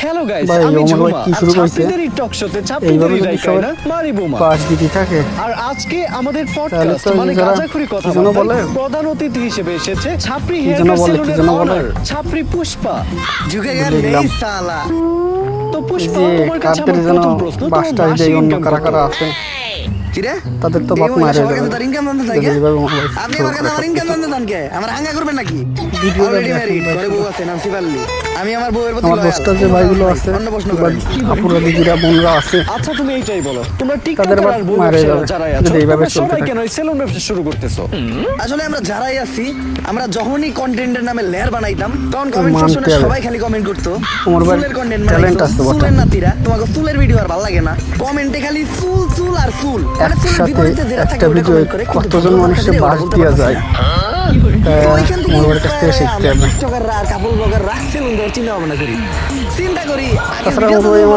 Hello guys, ভাই, আমি ওমর ভাই ঝুমা কি আর শুরু করছে? ছাত্রীদের এই টক শোতে এইভাবে ছাত্রীদের যদি রাইকাই সবাই না মারি বোমা। পাশ দিতে থাকে আর আজকে আমাদের তাহলে পডকাস্ট তো মানে যারা গাঁজাখুরি কথা কি যেন বলে? প্রধান অতিথি হিসেবে এসেছে ছাপরি কি হেয়ার যেন কাট বলে, কি সেলুনের যেন বলে? অনার ছাপরি পুষ্পা। झुकेगा দেখলাম। नहीं साला। তো পুষ্পা, যে তোমার কাছে কাদের আমার যেন প্রথম প্রশ্ন, তোমার বাসটা মাসিক দেয় অন্য ইনকাম কারা কত? কারা আছে কিরে তাদের তো এই বাপ মহিলা মারে সবার যাবে কাছে তার ইনকাম জানতে যদি থাকে এইভাবে আমার ভাই আপনি শুরু আমার কাছে করে আমার ইনকাম সবকিছু। জানতে চান কে আমার হাঙ্গা করবেন নাকি ভিডিও অলরেডি দেখে ম্যারিড এখন ঘরে বউ আছে নাম শিবাল্লি আমি আমার বউয়ের প্রতি আমার loyal। দোস্তার যে ভাইগুলো আছে অন্য প্রশ্ন কিংবা করেন আপুরা দিদিরা বোনরা আছে আচ্ছা তুমি এইটাই বলো, তোমরা তাদের টিকটকার বাপ আর বউ মারা ব্যবসায়ীরা যাবে যারাই আছো, যদি এইভাবে তোমরা চলতে সবাই থাকে। কেন এই সেলুন ব্যবসা শুরু করতেছো? আসলে আমরা যারাই আছি আমরা যখনই কন্টেন্টের নামে লেয়ার বানাইতাম তখন কমেন্ট মানতে সেকশনে হবে। সবাই খালি কমেন্ট করতো তোমার ভাই চুলের কন্টেন্ট talent আছে বটে। চুলের নাতিরা তোমাকে চুলের ভিডিও আর ভালো লাগে না কমেন্টে খালি চুল চুল আর চুল মানে চুলের একসাথে বিপরীতে যেটা থাকে একটা ওটা ভিডিও comment করে, কিন্তু কতজন ভালো মানুষের কথা বাস বলতে দেওয়া পারতেছি যায় না। তো ওইখান থেকে মোবাইলের কাছ থেকে শিখতে হবে টিকটকাররা আর কাপল ব্লগাররা সেলুন দেওয়ার চিন্তা ভাবনা করি চিন্তা করি আগে তাছাড়া video মোবাইল